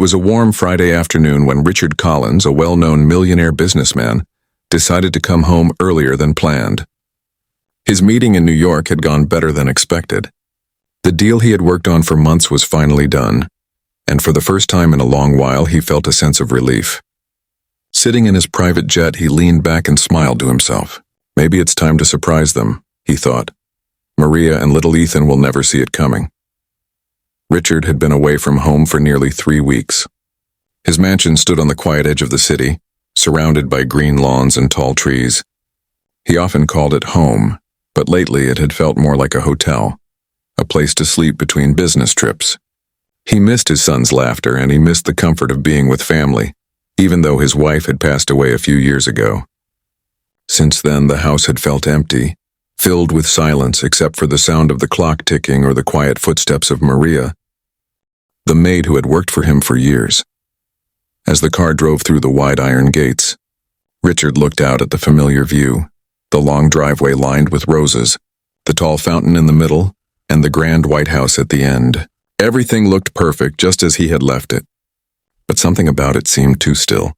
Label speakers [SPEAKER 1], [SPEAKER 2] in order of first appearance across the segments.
[SPEAKER 1] was a warm Friday afternoon when Richard Collins, a well-known millionaire businessman, decided to come home earlier than planned. His meeting in New York had gone better than expected. The deal he had worked on for months was finally done, and for the first time in a long while he felt a sense of relief. Sitting in his private jet, he leaned back and smiled to himself. Maybe it's time to surprise them, he thought. Maria and little Ethan will never see it coming. Richard had been away from home for nearly 3 weeks. His mansion stood on the quiet edge of the city, surrounded by green lawns and tall trees. He often called it home, but lately it had felt more like a hotel, a place to sleep between business trips. He missed his son's laughter, and he missed the comfort of being with family, even though his wife had passed away a few years ago. Since then, the house had felt empty, filled with silence except for the sound of the clock ticking or the quiet footsteps of Maria, the maid who had worked for him for years. As the car drove through the wide iron gates, Richard looked out at the familiar view, the long driveway lined with roses, the tall fountain in the middle, and the grand White House at the end. Everything looked perfect just as he had left it. But something about it seemed too still.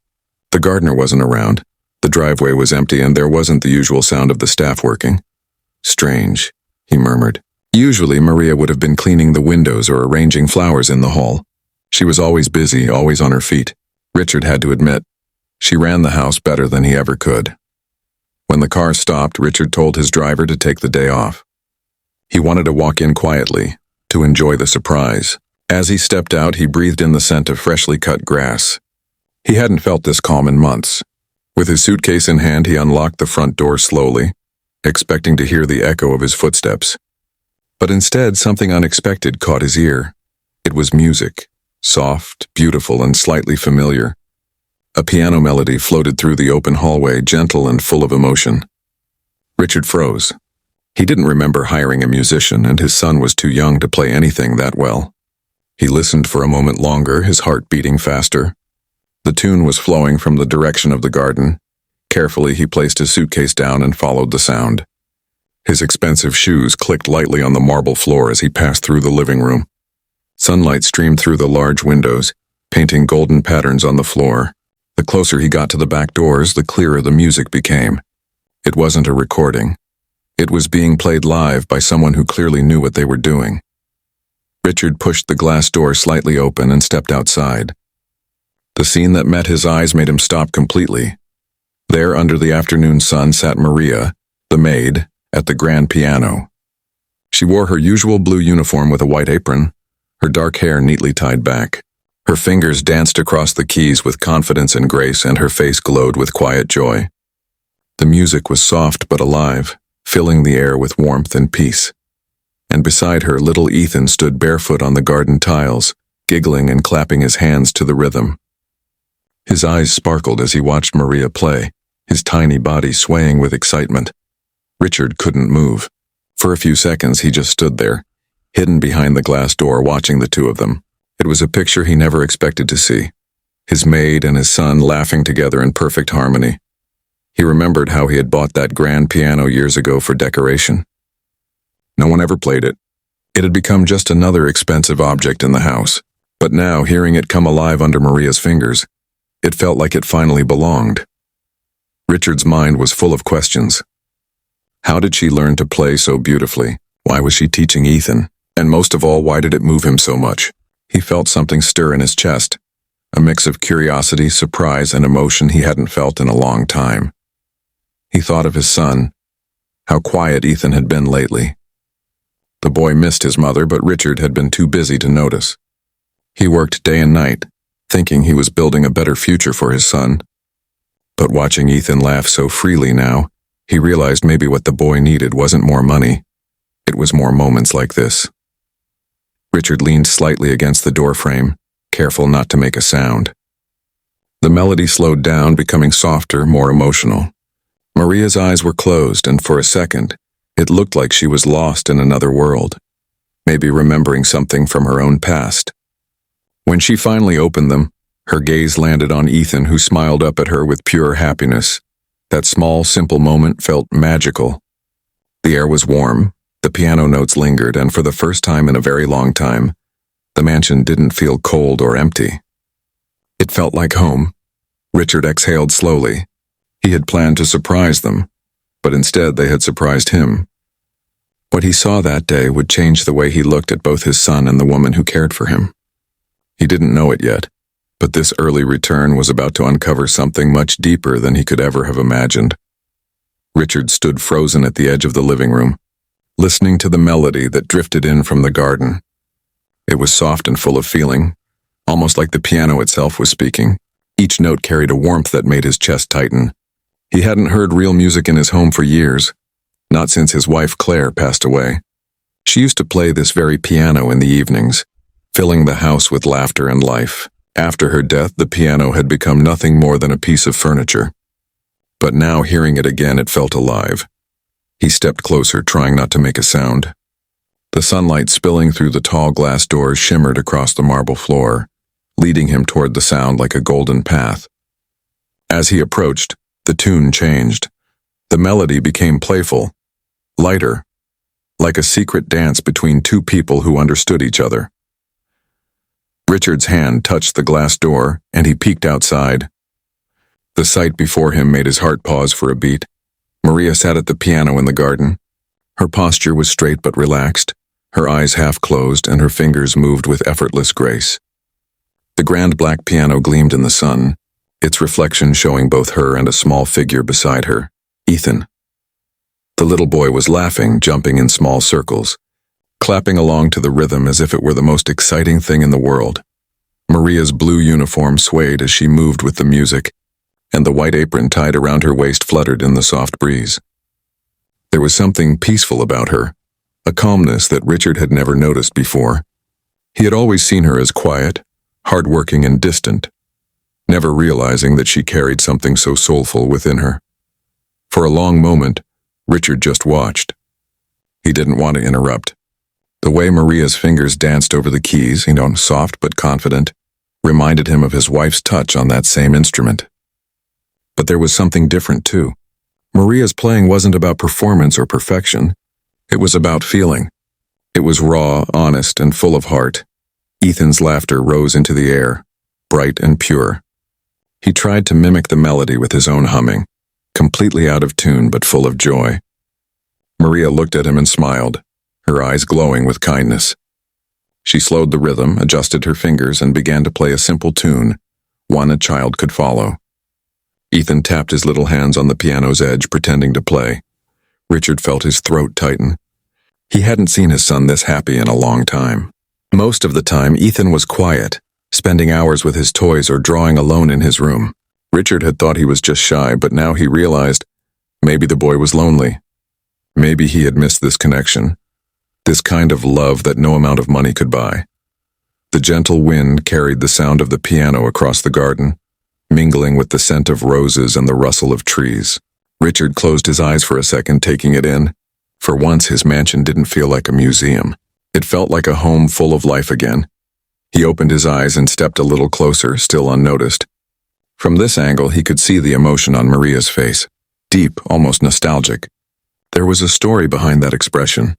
[SPEAKER 1] The gardener wasn't around, the driveway was empty, and there wasn't the usual sound of the staff working. Strange, he murmured. Usually Maria would have been cleaning the windows or arranging flowers in the hall. She was always busy, always on her feet. Richard had to admit, she ran the house better than he ever could. When the car stopped, Richard told his driver to take the day off. He wanted to walk in quietly, to enjoy the surprise. As he stepped out, he breathed in the scent of freshly cut grass. He hadn't felt this calm in months. With his suitcase in hand, he unlocked the front door slowly, expecting to hear the echo of his footsteps. But instead, something unexpected caught his ear. It was music, soft, beautiful, and slightly familiar. A piano melody floated through the open hallway, gentle and full of emotion. Richard froze. He didn't remember hiring a musician, and his son was too young to play anything that well. He listened for a moment longer, his heart beating faster. The tune was flowing from the direction of the garden. Carefully, he placed his suitcase down and followed the sound. His expensive shoes clicked lightly on the marble floor as he passed through the living room. Sunlight streamed through the large windows, painting golden patterns on the floor. The closer he got to the back doors, the clearer the music became. It wasn't a recording. It was being played live by someone who clearly knew what they were doing. Richard pushed the glass door slightly open and stepped outside. The scene that met his eyes made him stop completely. There, under the afternoon sun, sat Maria, the maid, at the grand piano. She wore her usual blue uniform with a white apron, her dark hair neatly tied back. Her fingers danced across the keys with confidence and grace, and her face glowed with quiet joy. The music was soft but alive, filling the air with warmth and peace. And beside her, little Ethan stood barefoot on the garden tiles, giggling and clapping his hands to the rhythm. His eyes sparkled as he watched Maria play, his tiny body swaying with excitement. Richard couldn't move. For a few seconds he just stood there, hidden behind the glass door, watching the two of them. It was a picture he never expected to see. His maid and his son laughing together in perfect harmony. He remembered how he had bought that grand piano years ago for decoration. No one ever played it. It had become just another expensive object in the house. But now, hearing it come alive under Maria's fingers, it felt like it finally belonged. Richard's mind was full of questions. How did she learn to play so beautifully? Why was she teaching Ethan? And most of all, why did it move him so much? He felt something stir in his chest, a mix of curiosity, surprise, and emotion he hadn't felt in a long time. He thought of his son, how quiet Ethan had been lately. The boy missed his mother, but Richard had been too busy to notice. He worked day and night, thinking he was building a better future for his son. But watching Ethan laugh so freely now, he realized maybe what the boy needed wasn't more money. It was more moments like this. Richard leaned slightly against the doorframe, careful not to make a sound. The melody slowed down, becoming softer, more emotional. Maria's eyes were closed, and for a second, it looked like she was lost in another world, maybe remembering something from her own past. When she finally opened them, her gaze landed on Ethan, who smiled up at her with pure happiness. That small, simple moment felt magical. The air was warm, the piano notes lingered, and for the first time in a very long time, the mansion didn't feel cold or empty. It felt like home. Richard exhaled slowly. He had planned to surprise them, but instead they had surprised him. What he saw that day would change the way he looked at both his son and the woman who cared for him. He didn't know it yet, but this early return was about to uncover something much deeper than he could ever have imagined. Richard stood frozen at the edge of the living room, listening to the melody that drifted in from the garden. It was soft and full of feeling, almost like the piano itself was speaking. Each note carried a warmth that made his chest tighten. He hadn't heard real music in his home for years, not since his wife Claire passed away. She used to play this very piano in the evenings, filling the house with laughter and life. After her death, the piano had become nothing more than a piece of furniture. But now, hearing it again, it felt alive. He stepped closer, trying not to make a sound. The sunlight spilling through the tall glass doors shimmered across the marble floor, leading him toward the sound like a golden path. As he approached, the tune changed. The melody became playful, lighter, like a secret dance between two people who understood each other. Richard's hand touched the glass door, and he peeked outside. The sight before him made his heart pause for a beat. Maria sat at the piano in the garden. Her posture was straight but relaxed, her eyes half closed, and her fingers moved with effortless grace. The grand black piano gleamed in the sun, its reflection showing both her and a small figure beside her, Ethan. The little boy was laughing, jumping in small circles, clapping along to the rhythm as if it were the most exciting thing in the world. Maria's blue uniform swayed as she moved with the music, and the white apron tied around her waist fluttered in the soft breeze. There was something peaceful about her, a calmness that Richard had never noticed before. He had always seen her as quiet, hardworking, and distant, never realizing that she carried something so soulful within her. For a long moment, Richard just watched. He didn't want to interrupt. The way Maria's fingers danced over the keys, soft but confident, reminded him of his wife's touch on that same instrument. But there was something different, too. Maria's playing wasn't about performance or perfection. It was about feeling. It was raw, honest, and full of heart. Ethan's laughter rose into the air, bright and pure. He tried to mimic the melody with his own humming, completely out of tune but full of joy. Maria looked at him and smiled, her eyes glowing with kindness. She slowed the rhythm, adjusted her fingers, and began to play a simple tune, one a child could follow. Ethan tapped his little hands on the piano's edge, pretending to play. Richard felt his throat tighten. He hadn't seen his son this happy in a long time. Most of the time, Ethan was quiet, spending hours with his toys or drawing alone in his room. Richard had thought he was just shy, but now he realized maybe the boy was lonely. Maybe he had missed this connection, this kind of love that no amount of money could buy. The gentle wind carried the sound of the piano across the garden, mingling with the scent of roses and the rustle of trees. Richard closed his eyes for a second, taking it in. For once, his mansion didn't feel like a museum. It felt like a home full of life again. He opened his eyes and stepped a little closer, still unnoticed. From this angle, he could see the emotion on Maria's face, deep, almost nostalgic. There was a story behind that expression,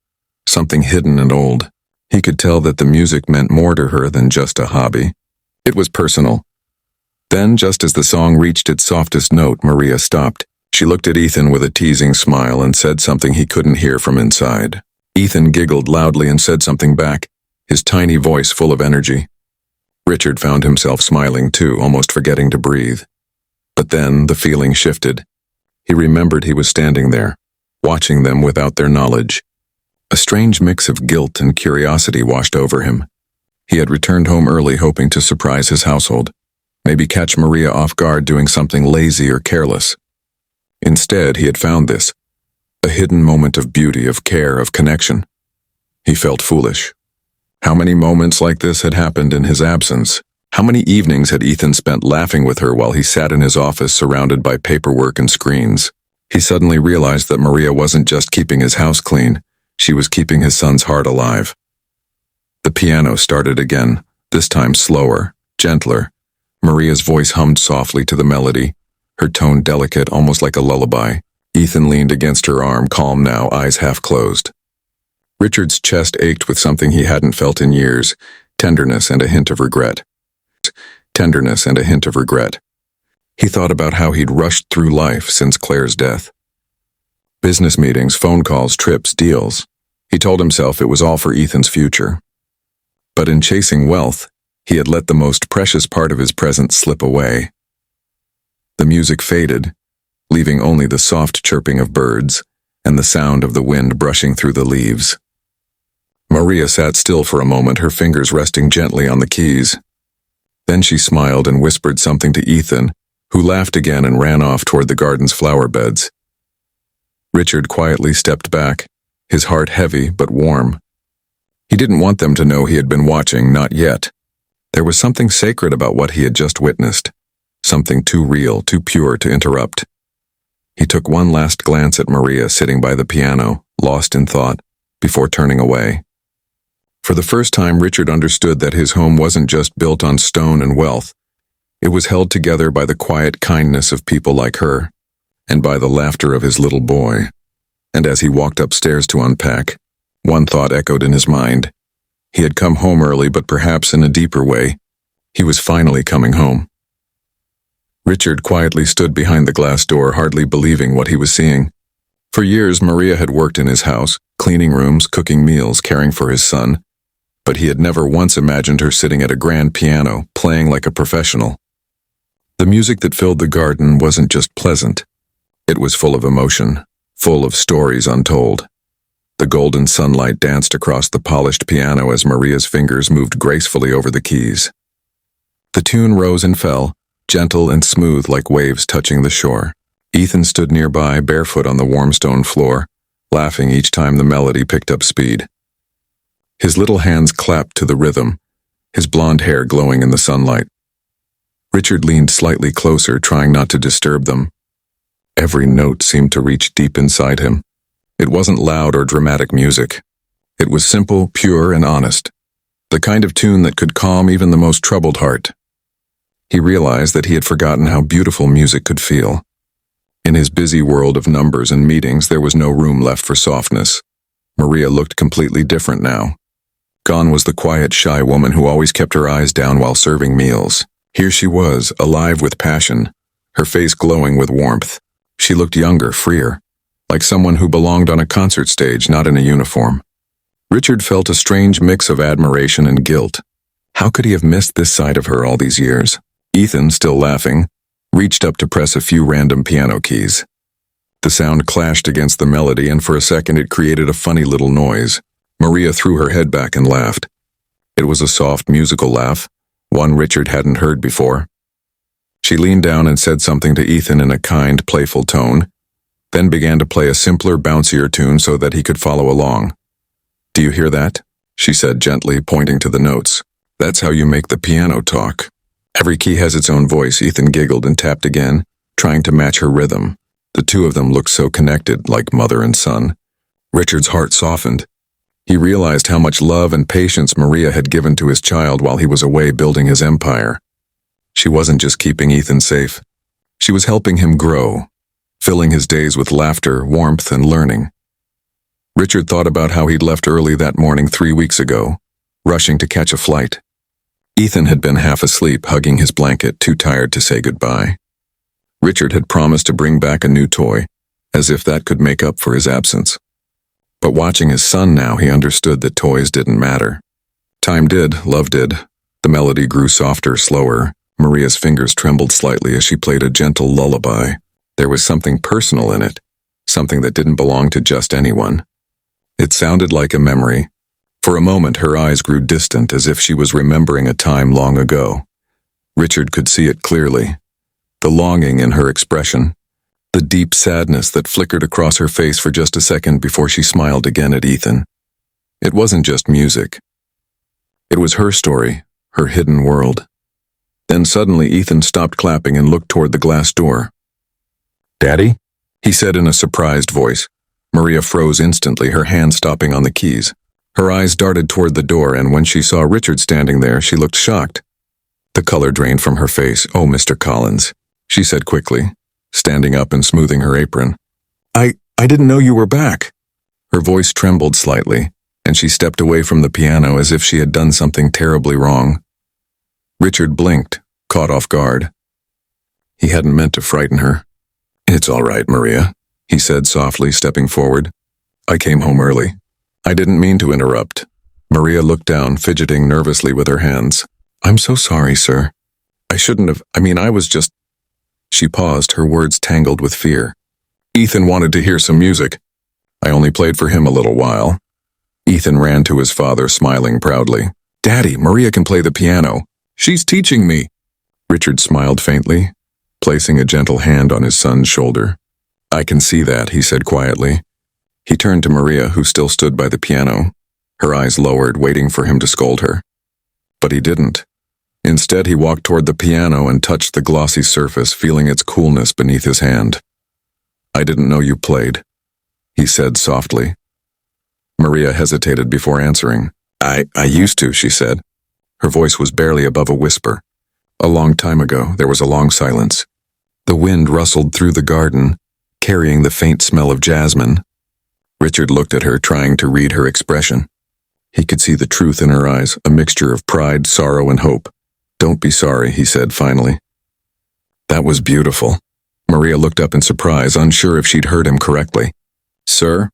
[SPEAKER 1] something hidden and old. He could tell that the music meant more to her than just a hobby. It was personal. Then, just as the song reached its softest note, Maria stopped. She looked at Ethan with a teasing smile and said something he couldn't hear from inside. Ethan giggled loudly and said something back, his tiny voice full of energy. Richard found himself smiling too, almost forgetting to breathe. But then the feeling shifted. He remembered he was standing there, watching them without their knowledge. A strange mix of guilt and curiosity washed over him. He had returned home early, hoping to surprise his household, maybe catch Maria off guard doing something lazy or careless. Instead, he had found this, a hidden moment of beauty, of care, of connection. He felt foolish. How many moments like this had happened in his absence? How many evenings had Ethan spent laughing with her while he sat in his office surrounded by paperwork and screens? He suddenly realized that Maria wasn't just keeping his house clean, she was keeping his son's heart alive. The piano started again, this time slower, gentler. Maria's voice hummed softly to the melody, her tone delicate, almost like a lullaby. Ethan leaned against her arm, calm now, eyes half closed. Richard's chest ached with something he hadn't felt in years, tenderness and a hint of regret. tenderness, and a hint of regret. He thought about how he'd rushed through life since Claire's death. Business meetings, phone calls, trips, deals. He told himself it was all for Ethan's future. But in chasing wealth, he had let the most precious part of his present slip away. The music faded, leaving only the soft chirping of birds and the sound of the wind brushing through the leaves. Maria sat still for a moment, her fingers resting gently on the keys. Then she smiled and whispered something to Ethan, who laughed again and ran off toward the garden's flower beds. Richard quietly stepped back, his heart heavy but warm. He didn't want them to know he had been watching, not yet. There was something sacred about what he had just witnessed, something too real, too pure to interrupt. He took one last glance at Maria sitting by the piano, lost in thought, before turning away. For the first time, Richard understood that his home wasn't just built on stone and wealth. It was held together by the quiet kindness of people like her, and by the laughter of his little boy. And as he walked upstairs to unpack, one thought echoed in his mind. He had come home early, but perhaps in a deeper way, he was finally coming home. Richard quietly stood behind the glass door, hardly believing what he was seeing. For years, Maria had worked in his house, cleaning rooms, cooking meals, caring for his son, but he had never once imagined her sitting at a grand piano, playing like a professional. The music that filled the garden wasn't just pleasant. It was full of emotion, full of stories untold. The golden sunlight danced across the polished piano as Maria's fingers moved gracefully over the keys. The tune rose and fell, gentle and smooth like waves touching the shore. Ethan stood nearby, barefoot on the warm stone floor, laughing each time the melody picked up speed. His little hands clapped to the rhythm, his blonde hair glowing in the sunlight. Richard leaned slightly closer, trying not to disturb them. Every note seemed to reach deep inside him. It wasn't loud or dramatic music. It was simple, pure, and honest. The kind of tune that could calm even the most troubled heart. He realized that he had forgotten how beautiful music could feel. In his busy world of numbers and meetings, there was no room left for softness. Maria looked completely different now. Gone was the quiet, shy woman who always kept her eyes down while serving meals. Here she was, alive with passion, her face glowing with warmth. She looked younger, freer, like someone who belonged on a concert stage, not in a uniform. Richard felt a strange mix of admiration and guilt. How could he have missed this side of her all these years? Ethan, still laughing, reached up to press a few random piano keys. The sound clashed against the melody, and for a second it created a funny little noise. Maria threw her head back and laughed. It was a soft, musical laugh, one Richard hadn't heard before. She leaned down and said something to Ethan in a kind, playful tone, then began to play a simpler, bouncier tune so that he could follow along. "Do you hear that?" she said gently, pointing to the notes. "That's how you make the piano talk. Every key has its own voice." Ethan giggled and tapped again, trying to match her rhythm. The two of them looked so connected, like mother and son. Richard's heart softened. He realized how much love and patience Maria had given to his child while he was away building his empire. She wasn't just keeping Ethan safe. She was helping him grow, filling his days with laughter, warmth, and learning. Richard thought about how he'd left early that morning 3 weeks ago, rushing to catch a flight. Ethan had been half asleep, hugging his blanket, too tired to say goodbye. Richard had promised to bring back a new toy, as if that could make up for his absence. But watching his son now, he understood that toys didn't matter. Time did, love did. The melody grew softer, slower. Maria's fingers trembled slightly as she played a gentle lullaby. There was something personal in it, something that didn't belong to just anyone. It sounded like a memory. For a moment, her eyes grew distant, as if she was remembering a time long ago. Richard could see it clearly. The longing in her expression, the deep sadness that flickered across her face for just a second before she smiled again at Ethan. It wasn't just music. It was her story, her hidden world. Then suddenly Ethan stopped clapping and looked toward the glass door. "Daddy?" he said in a surprised voice. Maria froze instantly, her hand stopping on the keys. Her eyes darted toward the door, and when she saw Richard standing there, she looked shocked. The color drained from her face. "Oh, Mr. Collins," she said quickly, standing up and smoothing her apron. I didn't know you were back." Her voice trembled slightly, and she stepped away from the piano as if she had done something terribly wrong. Richard blinked, caught off guard. He hadn't meant to frighten her. "It's all right, Maria," he said softly, stepping forward. "I came home early. I didn't mean to interrupt." Maria looked down, fidgeting nervously with her hands. "I'm so sorry, sir. I shouldn't have, I was just—" She paused, her words tangled with fear. "Ethan wanted to hear some music. I only played for him a little while." Ethan ran to his father, smiling proudly. "Daddy, Maria can play the piano. She's teaching me." Richard smiled faintly, placing a gentle hand on his son's shoulder. "I can see that," he said quietly. He turned to Maria, who still stood by the piano, her eyes lowered, waiting for him to scold her. But he didn't. Instead, he walked toward the piano and touched the glossy surface, feeling its coolness beneath his hand. "I didn't know you played," he said softly. Maria hesitated before answering. I used to," she said. Her voice was barely above a whisper. A long time ago, there was a long silence. The wind rustled through the garden, carrying the faint smell of jasmine. Richard looked at her, trying to read her expression. He could see the truth in her eyes, a mixture of pride, sorrow, and hope. "Don't be sorry," he said finally. "That was beautiful." Maria looked up in surprise, unsure if she'd heard him correctly. "Sir,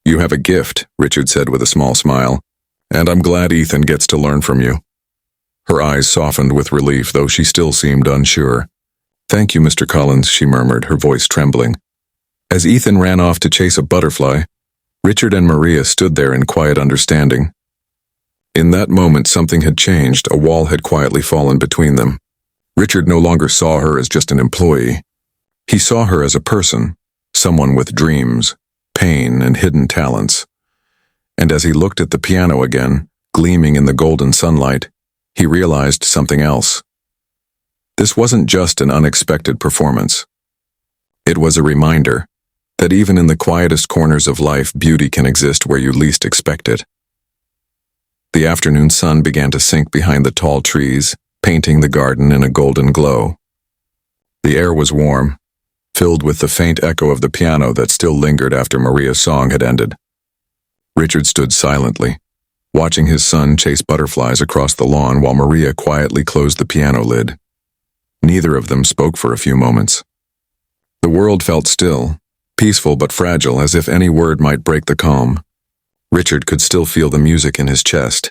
[SPEAKER 1] you have a gift," Richard said with a small smile. "And I'm glad Ethan gets to learn from you." Her eyes softened with relief, though she still seemed unsure. "Thank you, Mr. Collins," she murmured, her voice trembling. As Ethan ran off to chase a butterfly, Richard and Maria stood there in quiet understanding. In that moment, something had changed. A wall had quietly fallen between them. Richard no longer saw her as just an employee. He saw her as a person, someone with dreams, pain, and hidden talents. And as he looked at the piano again, gleaming in the golden sunlight, he realized something else. This wasn't just an unexpected performance. It was a reminder that even in the quietest corners of life, beauty can exist where you least expect it. The afternoon sun began to sink behind the tall trees, painting the garden in a golden glow. The air was warm, filled with the faint echo of the piano that still lingered after Maria's song had ended. Richard stood silently, watching his son chase butterflies across the lawn while Maria quietly closed the piano lid. Neither of them spoke for a few moments. The world felt still, peaceful but fragile, as if any word might break the calm. Richard could still feel the music in his chest,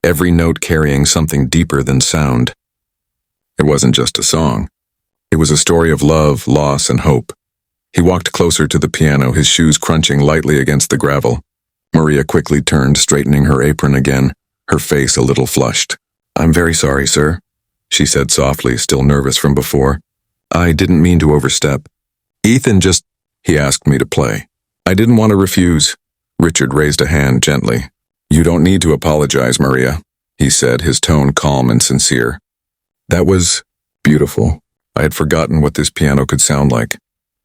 [SPEAKER 1] every note carrying something deeper than sound. It wasn't just a song. It was a story of love, loss, and hope. He walked closer to the piano, his shoes crunching lightly against the gravel. Maria quickly turned, straightening her apron again, her face a little flushed. "I'm very sorry, sir," she said softly, still nervous from before. "I didn't mean to overstep. Ethan he asked me to play. I didn't want to refuse." Richard raised a hand gently. "You don't need to apologize, Maria," he said, his tone calm and sincere. "That was beautiful. I had forgotten what this piano could sound like."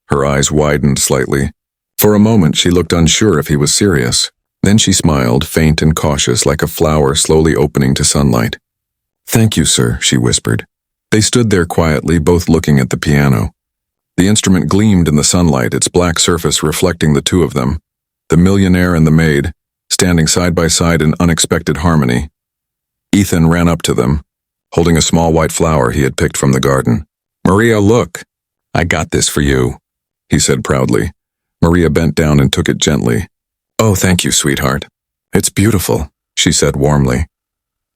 [SPEAKER 1] Her eyes widened slightly. For a moment, she looked unsure if he was serious. Then she smiled, faint and cautious, like a flower slowly opening to sunlight. "Thank you, sir," she whispered. They stood there quietly, both looking at the piano. The instrument gleamed in the sunlight, its black surface reflecting the two of them, the Millionaire and the Maid, standing side by side in unexpected harmony. Ethan ran up to them, holding a small white flower he had picked from the garden. "Maria, look. I got this for you," he said proudly. Maria bent down and took it gently. "Oh, thank you, sweetheart. It's beautiful," she said warmly.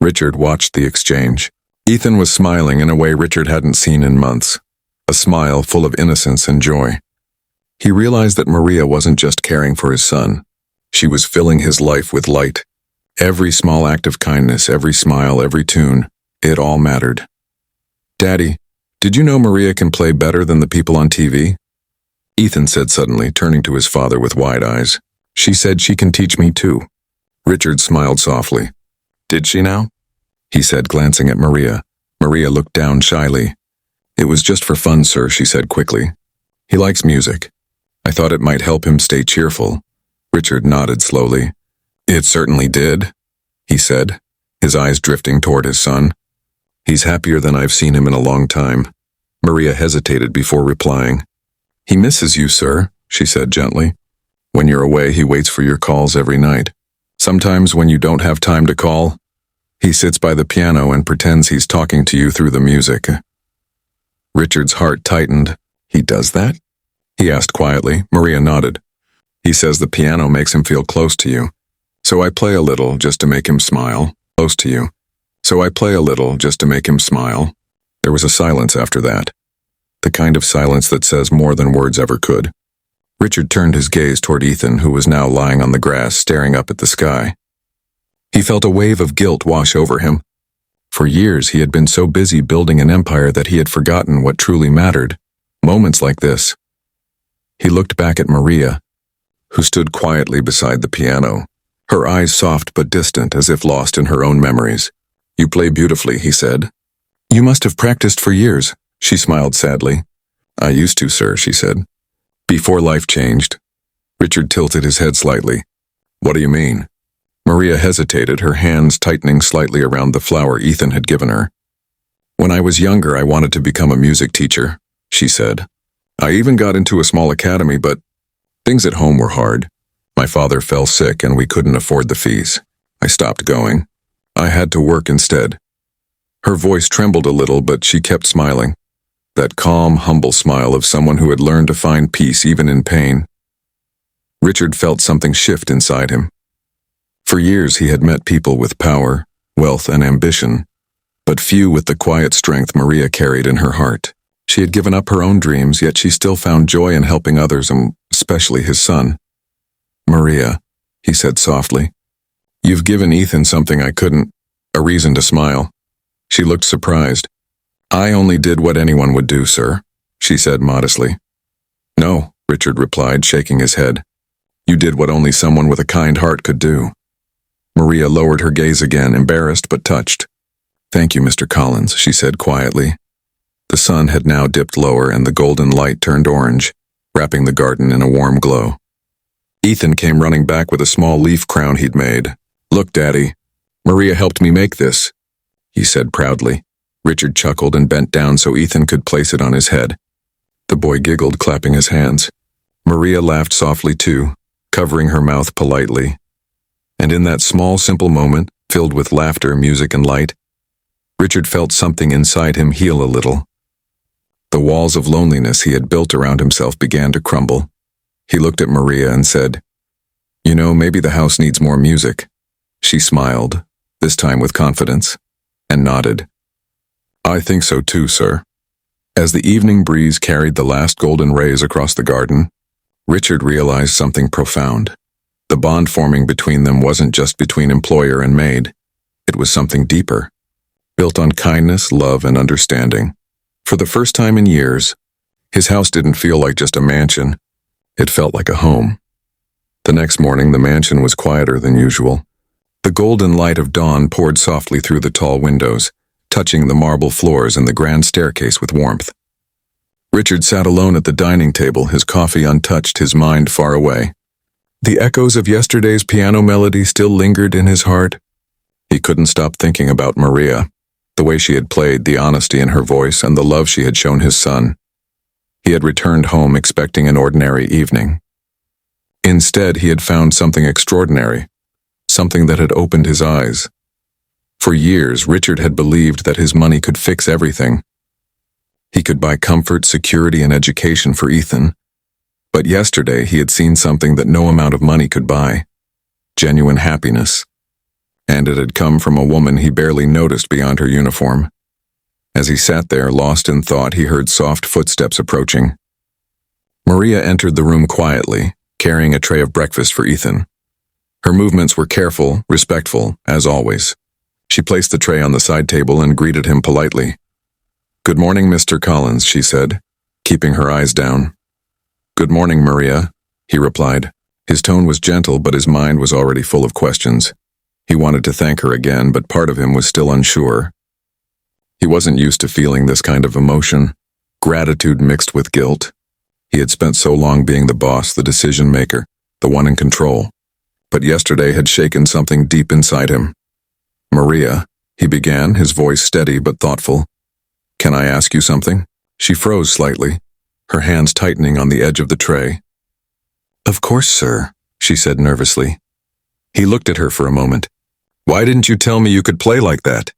[SPEAKER 1] Richard watched the exchange. Ethan was smiling in a way Richard hadn't seen in months, a smile full of innocence and joy. He realized that Maria wasn't just caring for his son. She was filling his life with light. Every small act of kindness, every smile, every tune, it all mattered. "Daddy, did you know Maria can play better than the people on TV?" Ethan said suddenly, turning to his father with wide eyes. "She said she can teach me too." Richard smiled softly. "Did she now?" he said, glancing at Maria. Maria looked down shyly. "It was just for fun, sir," she said quickly. "He likes music. I thought it might help him stay cheerful." Richard nodded slowly. "It certainly did," he said, his eyes drifting toward his son. "He's happier than I've seen him in a long time." Maria hesitated before replying. "He misses you, sir," she said gently. "When you're away, he waits for your calls every night. Sometimes when you don't have time to call, he sits by the piano and pretends he's talking to you through the music." Richard's heart tightened. He does that? He asked quietly. Maria nodded. He says the piano makes him feel close to you. So I play a little just to make him smile. Close to you. So I play a little just to make him smile. There was a silence after that. The kind of silence that says more than words ever could. Richard turned his gaze toward Ethan, who was now lying on the grass staring up at the sky. He felt a wave of guilt wash over him. For years he had been so busy building an empire that he had forgotten what truly mattered. Moments like this. He looked back at Maria, who stood quietly beside the piano, her eyes soft but distant as if lost in her own memories. You play beautifully, he said. You must have practiced for years, she smiled sadly. I used to, sir, she said. Before life changed. Richard tilted his head slightly. What do you mean? Maria hesitated, her hands tightening slightly around the flower Ethan had given her. When I was younger, I wanted to become a music teacher, she said. I even got into a small academy, but things at home were hard. My father fell sick and we couldn't afford the fees. I stopped going. I had to work instead. Her voice trembled a little, but she kept smiling. That calm, humble smile of someone who had learned to find peace even in pain. Richard felt something shift inside him. For years he had met people with power, wealth, and ambition, but few with the quiet strength Maria carried in her heart. She had given up her own dreams, yet she still found joy in helping others, and especially his son. Maria, he said softly, you've given Ethan something I couldn't, a reason to smile. She looked surprised. I only did what anyone would do, sir, she said modestly. No, Richard replied, shaking his head. You did what only someone with a kind heart could do. Maria lowered her gaze again, embarrassed but touched. Thank you, Mr. Collins, she said quietly. The sun had now dipped lower and the golden light turned orange, wrapping the garden in a warm glow. Ethan came running back with a small leaf crown he'd made. Look, Daddy, Maria helped me make this, he said proudly. Richard chuckled and bent down so Ethan could place it on his head. The boy giggled, clapping his hands. Maria laughed softly too, covering her mouth politely. And in that small, simple moment, filled with laughter, music, and light, Richard felt something inside him heal a little. The walls of loneliness he had built around himself began to crumble. He looked at Maria and said, You know, maybe the house needs more music. She smiled, this time with confidence, and nodded. I think so too, sir. As the evening breeze carried the last golden rays across the garden, Richard realized something profound. The bond forming between them wasn't just between employer and maid. It was something deeper, built on kindness, love, and understanding. For the first time in years, his house didn't feel like just a mansion. It felt like a home. The next morning, the mansion was quieter than usual. The golden light of dawn poured softly through the tall windows, touching the marble floors and the grand staircase with warmth. Richard sat alone at the dining table, his coffee untouched, his mind far away. The echoes of yesterday's piano melody still lingered in his heart. He couldn't stop thinking about Maria, the way she had played, the honesty in her voice, and the love she had shown his son. He had returned home expecting an ordinary evening. Instead, he had found something extraordinary, something that had opened his eyes. For years, Richard had believed that his money could fix everything. He could buy comfort, security, and education for Ethan. But yesterday, he had seen something that no amount of money could buy. Genuine happiness. And it had come from a woman he barely noticed beyond her uniform. As he sat there, lost in thought, he heard soft footsteps approaching. Maria entered the room quietly, carrying a tray of breakfast for Ethan. Her movements were careful, respectful, as always. She placed the tray on the side table and greeted him politely. Good morning, Mr. Collins, she said, keeping her eyes down. Good morning, Maria, he replied. His tone was gentle, but his mind was already full of questions. He wanted to thank her again, but part of him was still unsure. He wasn't used to feeling this kind of emotion, gratitude mixed with guilt. He had spent so long being the boss, the decision-maker, the one in control. But yesterday had shaken something deep inside him. Maria, he began, his voice steady but thoughtful. Can I ask you something? She froze slightly, her hands tightening on the edge of the tray. Of course, sir, she said nervously. He looked at her for a moment. Why didn't you tell me you could play like that?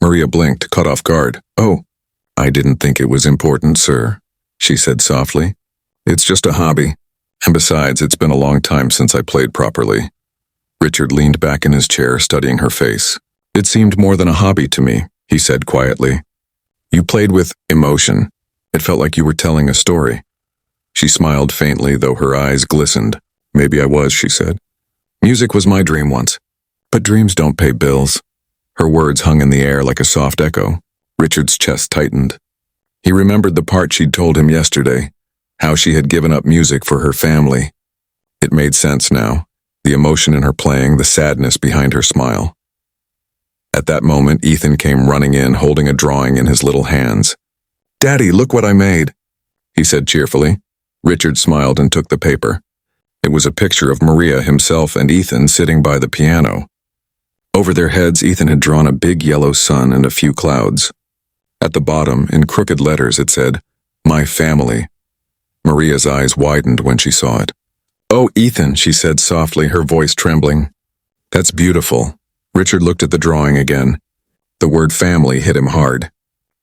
[SPEAKER 1] Maria blinked, caught off guard. Oh, I didn't think it was important, sir, she said softly. It's just a hobby. And besides, it's been a long time since I played properly. Richard leaned back in his chair, studying her face. It seemed more than a hobby to me, he said quietly. You played with emotion. It felt like you were telling a story. She smiled faintly, though her eyes glistened. Maybe I was, she said. Music was my dream once. But dreams don't pay bills. Her words hung in the air like a soft echo. Richard's chest tightened. He remembered the part she'd told him yesterday, how she had given up music for her family. It made sense now, the emotion in her playing, the sadness behind her smile. At that moment, Ethan came running in, holding a drawing in his little hands. Daddy, look what I made, he said cheerfully. Richard smiled and took the paper. It was a picture of Maria himself and Ethan sitting by the piano. Over their heads, Ethan had drawn a big yellow sun and a few clouds. At the bottom, in crooked letters, it said, My family. Maria's eyes widened when she saw it. Oh, Ethan, she said softly, her voice trembling. That's beautiful. Richard looked at the drawing again. The word family hit him hard.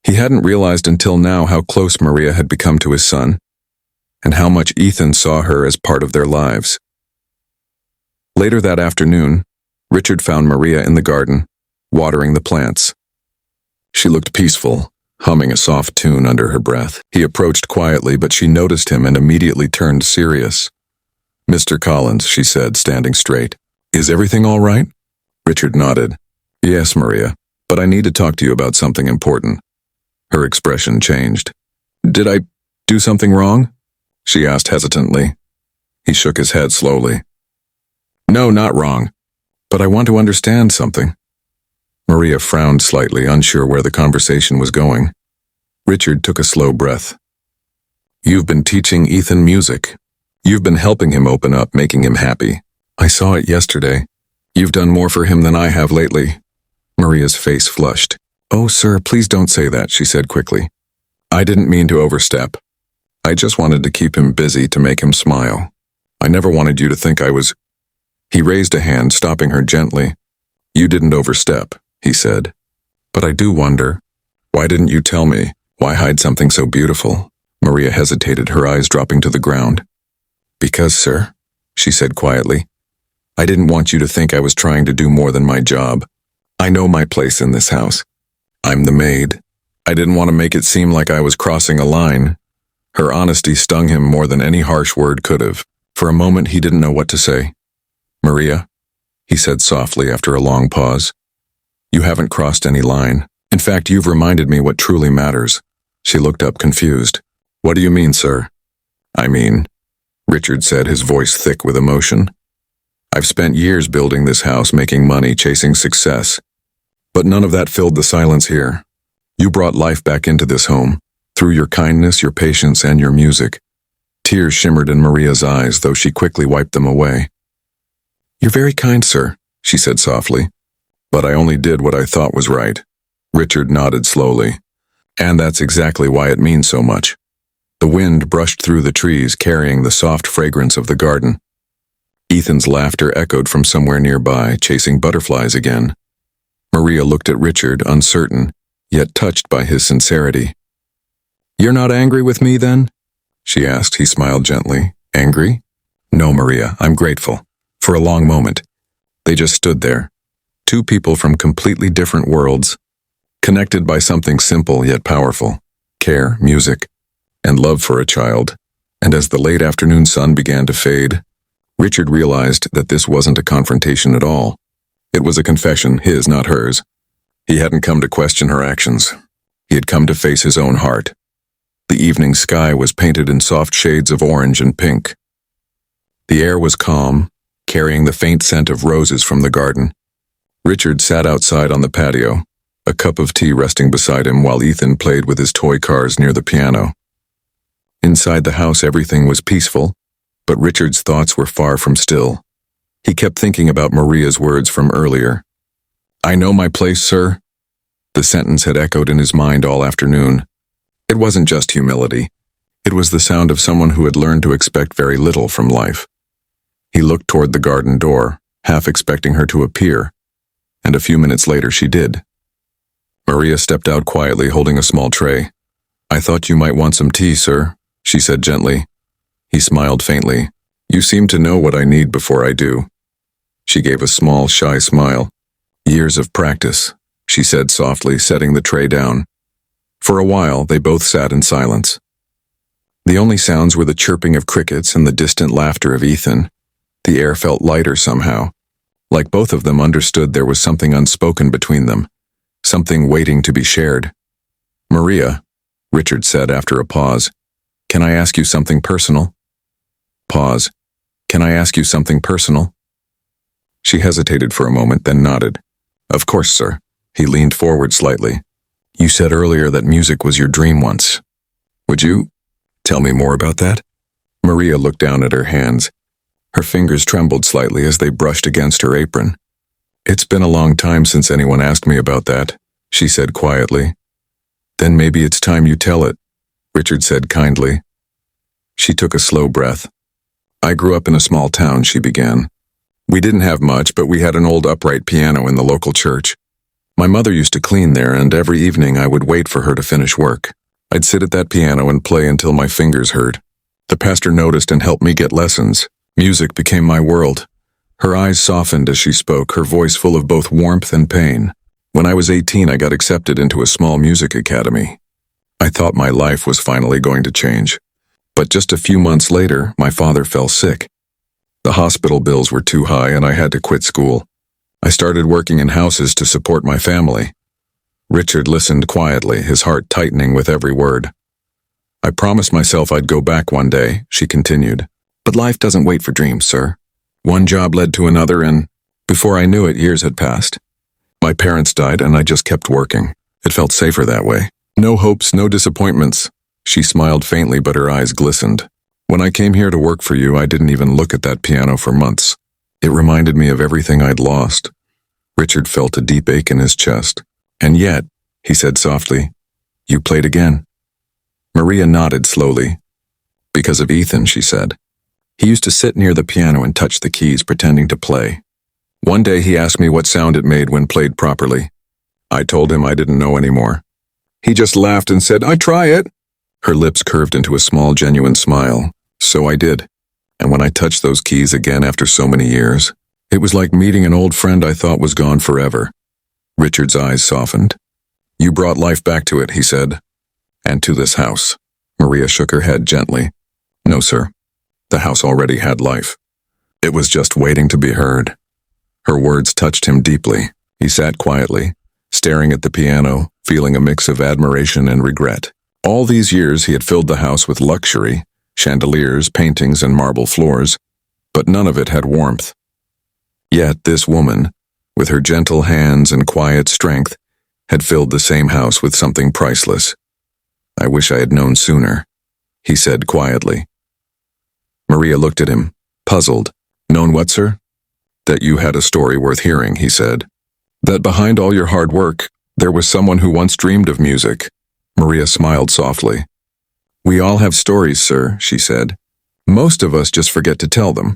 [SPEAKER 1] He hadn't realized until now how close Maria had become to his son, and how much Ethan saw her as part of their lives. Later that afternoon, Richard found Maria in the garden, watering the plants. She looked peaceful, humming a soft tune under her breath. He approached quietly, but she noticed him and immediately turned serious. Mr. Collins, she said, standing straight. Is everything all right? Richard nodded. Yes, Maria, but I need to talk to you about something important. Her expression changed. Did I do something wrong? She asked hesitantly. He shook his head slowly. No, not wrong. But I want to understand something. Maria frowned slightly, unsure where the conversation was going. Richard took a slow breath. You've been teaching Ethan music. You've been helping him open up, making him happy. I saw it yesterday. You've done more for him than I have lately. Maria's face flushed. Oh, sir, please don't say that, she said quickly. I didn't mean to overstep. I just wanted to keep him busy, to make him smile. I never wanted you to think I was... He raised a hand, stopping her gently. You didn't overstep, he said. But I do wonder, why didn't you tell me? Why hide something so beautiful? Maria hesitated, her eyes dropping to the ground. Because, sir, she said quietly, I didn't want you to think I was trying to do more than my job. I know my place in this house. I'm the maid. I didn't want to make it seem like I was crossing a line. Her honesty stung him more than any harsh word could have. For a moment, he didn't know what to say. Maria, he said softly after a long pause, you haven't crossed any line. In fact, you've reminded me what truly matters. She looked up confused. What do you mean, sir? I mean, Richard said, his voice thick with emotion. I've spent years building this house, making money, chasing success. But none of that filled the silence here. You brought life back into this home, through your kindness, your patience, and your music. Tears shimmered in Maria's eyes, though she quickly wiped them away. You're very kind, sir, she said softly. But I only did what I thought was right. Richard nodded slowly. And that's exactly why it means so much. The wind brushed through the trees, carrying the soft fragrance of the garden. Ethan's laughter echoed from somewhere nearby, chasing butterflies again. Maria looked at Richard, uncertain, yet touched by his sincerity. You're not angry with me, then? She asked. He smiled gently. Angry? No, Maria, I'm grateful. For a long moment, they just stood there, two people from completely different worlds, connected by something simple yet powerful, care, music, and love for a child. And as the late afternoon sun began to fade, Richard realized that this wasn't a confrontation at all. It was a confession, his, not hers. He hadn't come to question her actions. He had come to face his own heart. The evening sky was painted in soft shades of orange and pink. The air was calm, carrying the faint scent of roses from the garden. Richard sat outside on the patio, a cup of tea resting beside him while Ethan played with his toy cars near the piano. Inside the house, everything was peaceful, but Richard's thoughts were far from still. He kept thinking about Maria's words from earlier. I know my place, sir. The sentence had echoed in his mind all afternoon. It wasn't just humility. It was the sound of someone who had learned to expect very little from life. He looked toward the garden door, half expecting her to appear, and a few minutes later she did. Maria stepped out quietly, holding a small tray. "I thought you might want some tea, sir," she said gently. He smiled faintly. "You seem to know what I need before I do." She gave a small, shy smile. "Years of practice," she said softly, setting the tray down. For a while, they both sat in silence. The only sounds were the chirping of crickets and the distant laughter of Ethan. The air felt lighter somehow, like both of them understood there was something unspoken between them, something waiting to be shared. "Maria," Richard said after a pause, "can I ask you something personal?" Pause. "Can I ask you something personal?" She hesitated for a moment, then nodded. "Of course, sir." He leaned forward slightly. "You said earlier that music was your dream once. Would you tell me more about that?" Maria looked down at her hands. Her fingers trembled slightly as they brushed against her apron. "It's been a long time since anyone asked me about that," she said quietly. "Then maybe it's time you tell it," Richard said kindly. She took a slow breath. "I grew up in a small town," she began. "We didn't have much, but we had an old upright piano in the local church. My mother used to clean there, and every evening I would wait for her to finish work. I'd sit at that piano and play until my fingers hurt. The pastor noticed and helped me get lessons. Music became my world." Her eyes softened as she spoke, her voice full of both warmth and pain. "When I was 18, I got accepted into a small music academy. I thought my life was finally going to change. But just a few months later, my father fell sick. The hospital bills were too high and I had to quit school. I started working in houses to support my family." Richard listened quietly, his heart tightening with every word. "I promised myself I'd go back one day," she continued. "But life doesn't wait for dreams, sir. One job led to another, and before I knew it, years had passed. My parents died, and I just kept working. It felt safer that way. No hopes, no disappointments." She smiled faintly, but her eyes glistened. "When I came here to work for you, I didn't even look at that piano for months. It reminded me of everything I'd lost." Richard felt a deep ache in his chest. "And yet," he said softly, "you played again." Maria nodded slowly. "Because of Ethan," she said. "He used to sit near the piano and touch the keys, pretending to play. One day he asked me what sound it made when played properly. I told him I didn't know anymore. He just laughed and said, 'I try it.'" Her lips curved into a small, genuine smile. "So I did. And when I touched those keys again after so many years, it was like meeting an old friend I thought was gone forever." Richard's eyes softened. "You brought life back to it," he said. "And to this house." Maria shook her head gently. "No, sir. The house already had life. It was just waiting to be heard." Her words touched him deeply. He sat quietly, staring at the piano, feeling a mix of admiration and regret. All these years he had filled the house with luxury, chandeliers, paintings, and marble floors, but none of it had warmth. Yet this woman, with her gentle hands and quiet strength, had filled the same house with something priceless. "I wish I had known sooner," he said quietly. Maria looked at him, puzzled. "Known what, sir?" "That you had a story worth hearing," he said. "That behind all your hard work, there was someone who once dreamed of music." Maria smiled softly. "We all have stories, sir," she said. "Most of us just forget to tell them."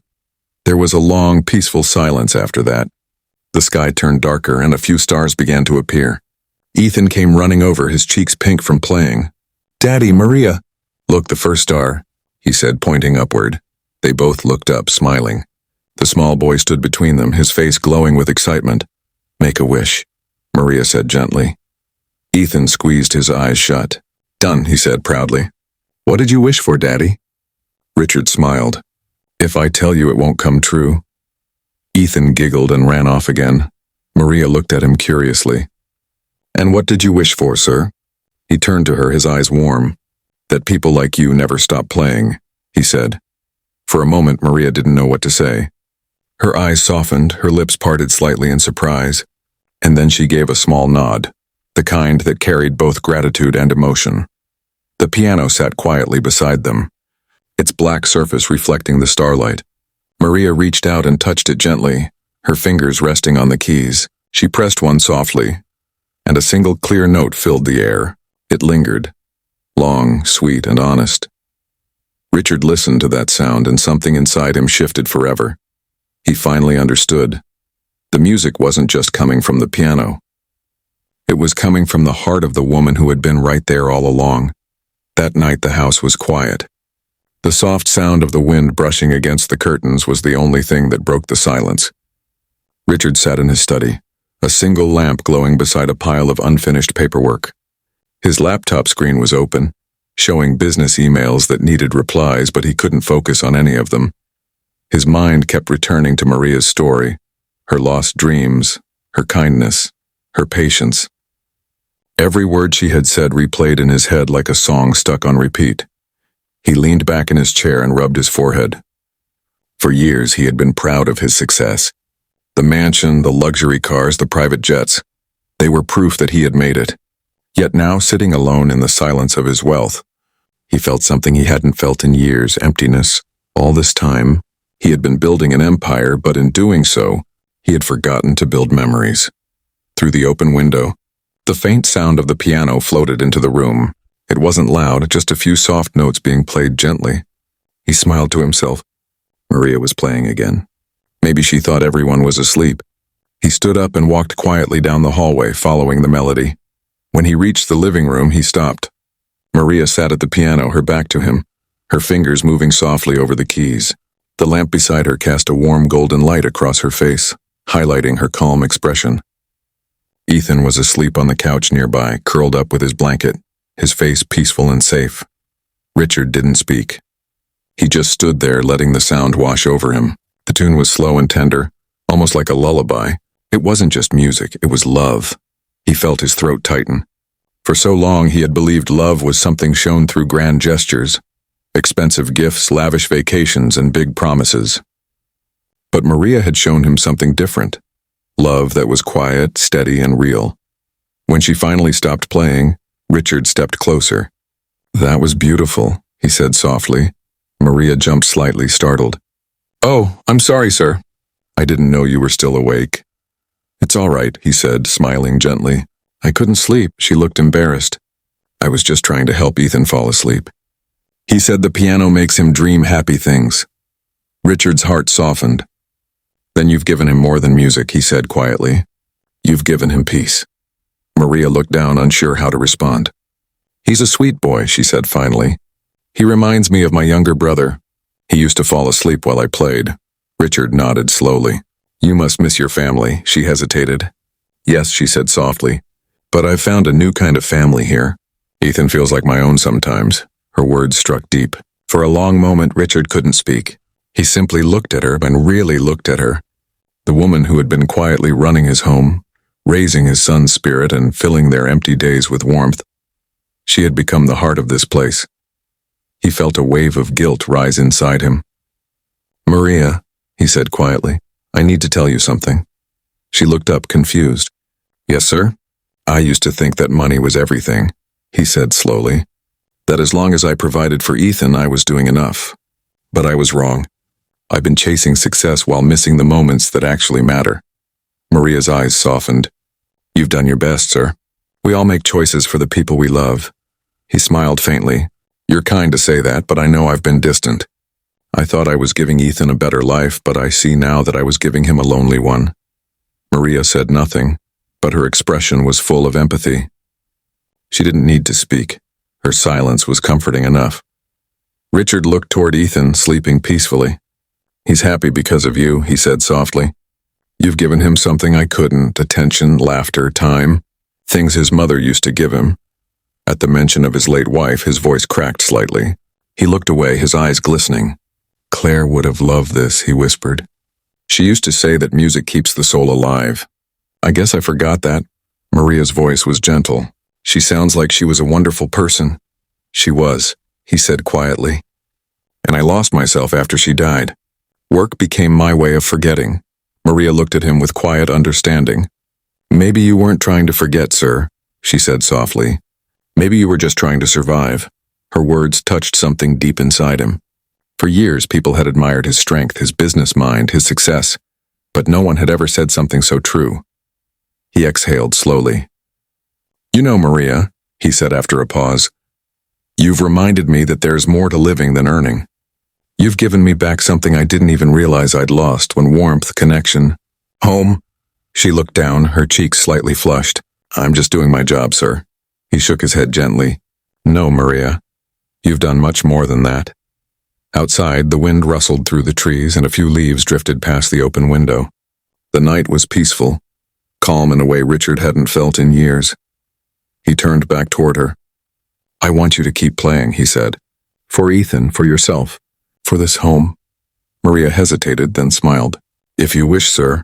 [SPEAKER 1] There was a long, peaceful silence after that. The sky turned darker and a few stars began to appear. Ethan came running over, his cheeks pink from playing. "Daddy, Maria!" "Look, the first star," he said, pointing upward. They both looked up, smiling. The small boy stood between them, his face glowing with excitement. "Make a wish," Maria said gently. Ethan squeezed his eyes shut. "Done," he said proudly. "What did you wish for, Daddy?" Richard smiled. "If I tell you, it won't come true." Ethan giggled and ran off again. Maria looked at him curiously. "And what did you wish for, sir?" He turned to her, his eyes warm. "That people like you never stop playing," he said. For a moment, Maria didn't know what to say. Her eyes softened, her lips parted slightly in surprise, and then she gave a small nod, the kind that carried both gratitude and emotion. The piano sat quietly beside them, its black surface reflecting the starlight. Maria reached out and touched it gently, her fingers resting on the keys. She pressed one softly, and a single clear note filled the air. It lingered, long, sweet, and honest. Richard listened to that sound, and something inside him shifted forever. He finally understood. The music wasn't just coming from the piano. It was coming from the heart of the woman who had been right there all along. That night the house was quiet. The soft sound of the wind brushing against the curtains was the only thing that broke the silence. Richard sat in his study, a single lamp glowing beside a pile of unfinished paperwork. His laptop screen was open, showing business emails that needed replies, but he couldn't focus on any of them. His mind kept returning to Maria's story, her lost dreams, her kindness, her patience. Every word she had said replayed in his head like a song stuck on repeat. He leaned back in his chair and rubbed his forehead. For years he had been proud of his success. The mansion, the luxury cars, the private jets. They were proof that he had made it. Yet now, sitting alone in the silence of his wealth, he felt something he hadn't felt in years, emptiness. All this time, he had been building an empire, but in doing so, he had forgotten to build memories. Through the open window, the faint sound of the piano floated into the room. It wasn't loud, just a few soft notes being played gently. He smiled to himself. Maria was playing again. Maybe she thought everyone was asleep. He stood up and walked quietly down the hallway, following the melody. When he reached the living room, he stopped. Maria sat at the piano, her back to him, her fingers moving softly over the keys. The lamp beside her cast a warm golden light across her face, highlighting her calm expression. Ethan was asleep on the couch nearby, curled up with his blanket, his face peaceful and safe. Richard didn't speak. He just stood there, letting the sound wash over him. The tune was slow and tender, almost like a lullaby. It wasn't just music, it was love. He felt his throat tighten. For so long he had believed love was something shown through grand gestures, expensive gifts, lavish vacations, and big promises. But Maria had shown him something different. Love that was quiet, steady, and real. When she finally stopped playing, Richard stepped closer. "That was beautiful," he said softly. Maria jumped slightly, startled. "Oh, I'm sorry, sir. I didn't know you were still awake." "It's all right," he said, smiling gently. "I couldn't sleep." She looked embarrassed. "I was just trying to help Ethan fall asleep." He said the piano makes him dream happy things. Richard's heart softened. "Then you've given him more than music," he said quietly. "You've given him peace." Maria looked down, unsure how to respond. "He's a sweet boy," she said finally. "He reminds me of my younger brother. He used to fall asleep while I played." Richard nodded slowly. "You must miss your family," she hesitated. "Yes," she said softly, "but I've found a new kind of family here. Ethan feels like my own sometimes." Her words struck deep. For a long moment, Richard couldn't speak. He simply looked at her, and really looked at her. The woman who had been quietly running his home, raising his son's spirit and filling their empty days with warmth. She had become the heart of this place. He felt a wave of guilt rise inside him. "Maria," he said quietly, "I need to tell you something." She looked up, confused. "Yes, sir?" "I used to think that money was everything," he said slowly. "That as long as I provided for Ethan, I was doing enough. But I was wrong. I've been chasing success while missing the moments that actually matter." Maria's eyes softened. "You've done your best, sir. We all make choices for the people we love." He smiled faintly. "You're kind to say that, but I know I've been distant. I thought I was giving Ethan a better life, but I see now that I was giving him a lonely one." Maria said nothing, but her expression was full of empathy. She didn't need to speak. Her silence was comforting enough. Richard looked toward Ethan, sleeping peacefully. "He's happy because of you," he said softly. "You've given him something I couldn't: attention, laughter, time, things his mother used to give him." At the mention of his late wife, his voice cracked slightly. He looked away, his eyes glistening. "Claire would have loved this," he whispered. "She used to say that music keeps the soul alive. I guess I forgot that." Maria's voice was gentle. "She sounds like she was a wonderful person." "She was," he said quietly. "And I lost myself after she died. Work became my way of forgetting." Maria looked at him with quiet understanding. "Maybe you weren't trying to forget, sir," she said softly. "Maybe you were just trying to survive." Her words touched something deep inside him. For years, people had admired his strength, his business mind, his success, but no one had ever said something so true. He exhaled slowly. "You know, Maria," he said after a pause, "you've reminded me that there's more to living than earning. You've given me back something I didn't even realize I'd lost: when warmth, connection, home." She looked down, her cheeks slightly flushed. "I'm just doing my job, sir." He shook his head gently. "No, Maria. You've done much more than that. Outside, the wind rustled through the trees and a few leaves drifted past the open window. The night was peaceful, calm in a way Richard hadn't felt in years. He turned back toward her. I want you to keep playing, he said. For Ethan, for yourself, for this home. Maria hesitated, then smiled. If you wish, sir.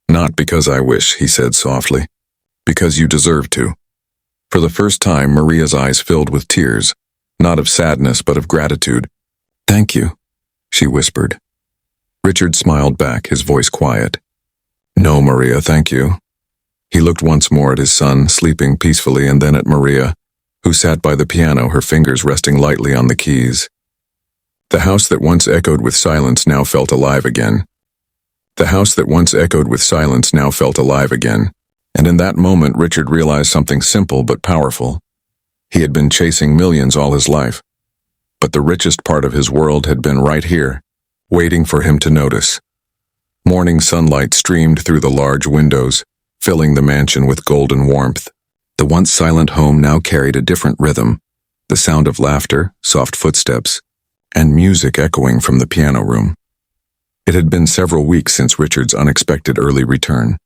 [SPEAKER 1] Not because I wish, he said softly. Because you deserve to. For the first time, Maria's eyes filled with tears, not of sadness but of gratitude. Thank you, she whispered. Richard smiled back, his voice quiet. No, Maria, thank you. He looked once more at his son, sleeping peacefully, and then at Maria, who sat by the piano, her fingers resting lightly on the keys. The house that once echoed with silence now felt alive again. The house that once echoed with silence now felt alive again, and in that moment Richard realized something simple but powerful. He had been chasing millions all his life, but the richest part of his world had been right here, waiting for him to notice. Morning sunlight streamed through the large windows, filling the mansion with golden warmth. The once silent home now carried a different rhythm, the sound of laughter, soft footsteps, and music echoing from the piano room. It had been several weeks since Richard's unexpected early return,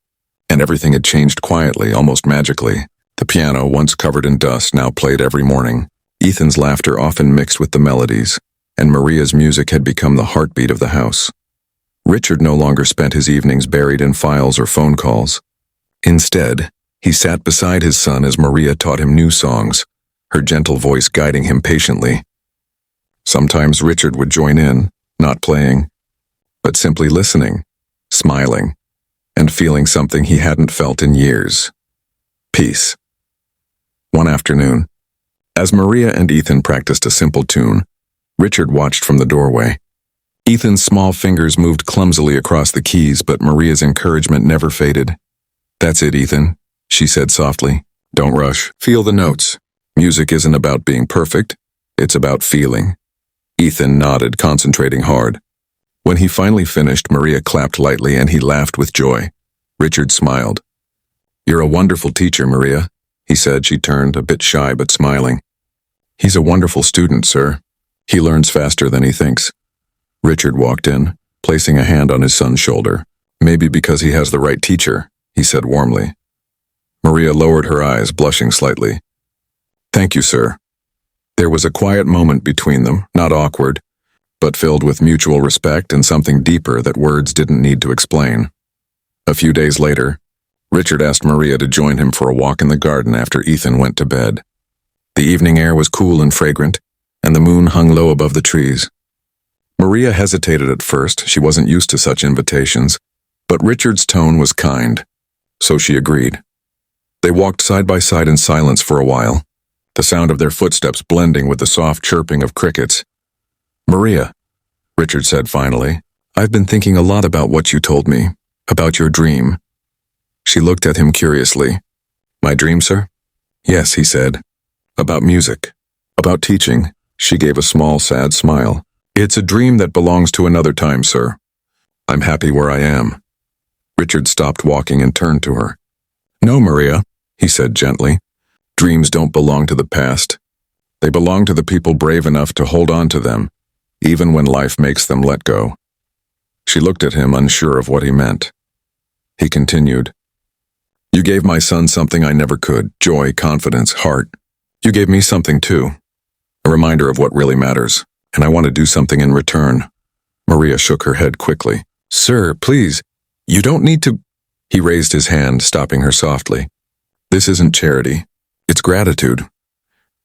[SPEAKER 1] and everything had changed quietly, almost magically. The piano, once covered in dust, now played every morning. Ethan's laughter often mixed with the melodies, and Maria's music had become the heartbeat of the house. Richard no longer spent his evenings buried in files or phone calls. Instead, he sat beside his son as Maria taught him new songs, her gentle voice guiding him patiently. Sometimes Richard would join in, not playing, but simply listening, smiling, and feeling something he hadn't felt in years. Peace. One afternoon, as Maria and Ethan practiced a simple tune, Richard watched from the doorway. Ethan's small fingers moved clumsily across the keys, but Maria's encouragement never faded. That's it, Ethan, she said softly. Don't rush. Feel the notes. Music isn't about being perfect. It's about feeling. Ethan nodded, concentrating hard. When he finally finished, Maria clapped lightly and he laughed with joy. Richard smiled. You're a wonderful teacher, Maria, he said. She turned, a bit shy but smiling. He's a wonderful student, sir. He learns faster than he thinks. Richard walked in, placing a hand on his son's shoulder. Maybe because he has the right teacher, he said warmly. Maria lowered her eyes, blushing slightly. Thank you, sir. There was a quiet moment between them, not awkward, but filled with mutual respect and something deeper that words didn't need to explain. A few days later, Richard asked Maria to join him for a walk in the garden after Ethan went to bed. The evening air was cool and fragrant, and the moon hung low above the trees. Maria hesitated at first. She wasn't used to such invitations, but Richard's tone was kind, so she agreed. They walked side by side in silence for a while, the sound of their footsteps blending with the soft chirping of crickets. Maria, Richard said finally, I've been thinking a lot about what you told me, about your dream. She looked at him curiously. My dream, sir? Yes, he said. About music, about teaching. She gave a small, sad smile. It's a dream that belongs to another time, sir. I'm happy where I am. Richard stopped walking and turned to her. No, Maria, he said gently. Dreams don't belong to the past. They belong to the people brave enough to hold on to them, even when life makes them let go. She looked at him, unsure of what he meant. He continued. You gave my son something I never could, joy, confidence, heart. You gave me something too, a reminder of what really matters, and I want to do something in return. Maria shook her head quickly. Sir, please, you don't need to. He raised his hand, stopping her softly. This isn't charity. It's gratitude.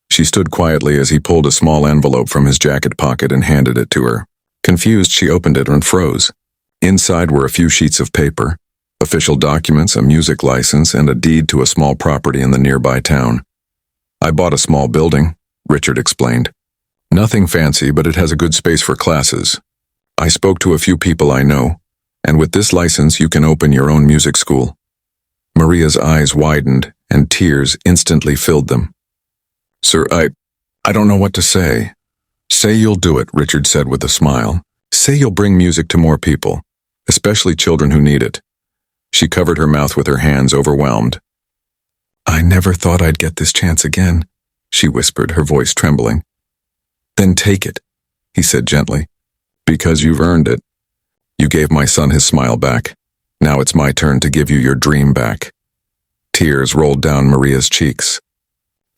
[SPEAKER 1] She stood quietly as he pulled a small envelope from his jacket pocket and handed it to her. Confused, she opened it and froze. Inside were a few sheets of paper, official documents, a music license, and a deed to a small property in the nearby town. I bought a small building, Richard explained. Nothing fancy, but it has a good space for classes. I spoke to a few people I know, and with this license you can open your own music school. Maria's eyes widened, and tears instantly filled them. Sir, I don't know what to say. Say you'll do it, Richard said with a smile. Say you'll bring music to more people, especially children who need it. She covered her mouth with her hands, overwhelmed. I never thought I'd get this chance again, she whispered, her voice trembling. Then take it, he said gently. Because you've earned it. You gave my son his smile back. Now it's my turn to give you your dream back. Tears rolled down Maria's cheeks.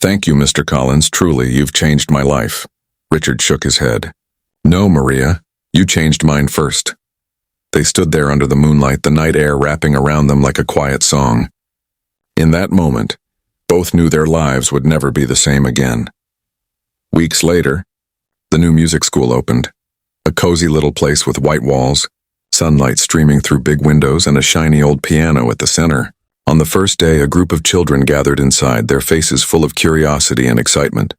[SPEAKER 1] Thank you, Mr. Collins. Truly, you've changed my life. Richard shook his head. No, Maria, you changed mine first. They stood there under the moonlight, the night air wrapping around them like a quiet song. In that moment, both knew their lives would never be the same again. Weeks later, the new music school opened. A cozy little place with white walls, sunlight streaming through big windows, and a shiny old piano at the center. On the first day, a group of children gathered inside, their faces full of curiosity and excitement.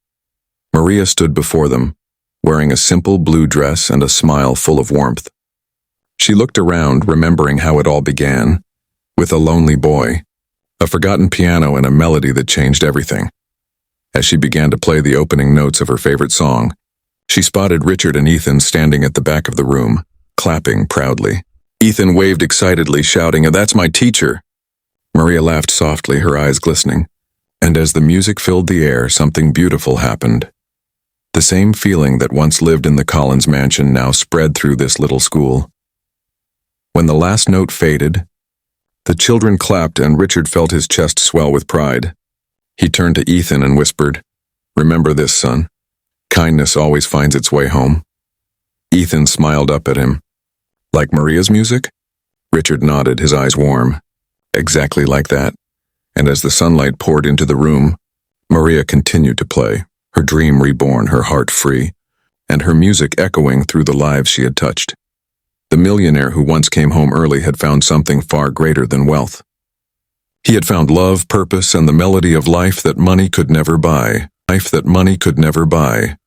[SPEAKER 1] Maria stood before them, wearing a simple blue dress and a smile full of warmth. She looked around, remembering how it all began, with a lonely boy, a forgotten piano, and a melody that changed everything. As she began to play the opening notes of her favorite song, she spotted Richard and Ethan standing at the back of the room, clapping proudly. Ethan waved excitedly, shouting, "That's my teacher!" Maria laughed softly, her eyes glistening, and as the music filled the air, something beautiful happened. The same feeling that once lived in the Collins mansion now spread through this little school. When the last note faded, the children clapped and Richard felt his chest swell with pride. He turned to Ethan and whispered, "Remember this, son. Kindness always finds its way home." Ethan smiled up at him. "Like Maria's music?" Richard nodded, his eyes warm. "Exactly like that." And as the sunlight poured into the room, Maria continued to play, her dream reborn, her heart free, and her music echoing through the lives she had touched. The millionaire who once came home early had found something far greater than wealth. He had found love, purpose, and the melody of life that money could never buy. Life that money could never buy.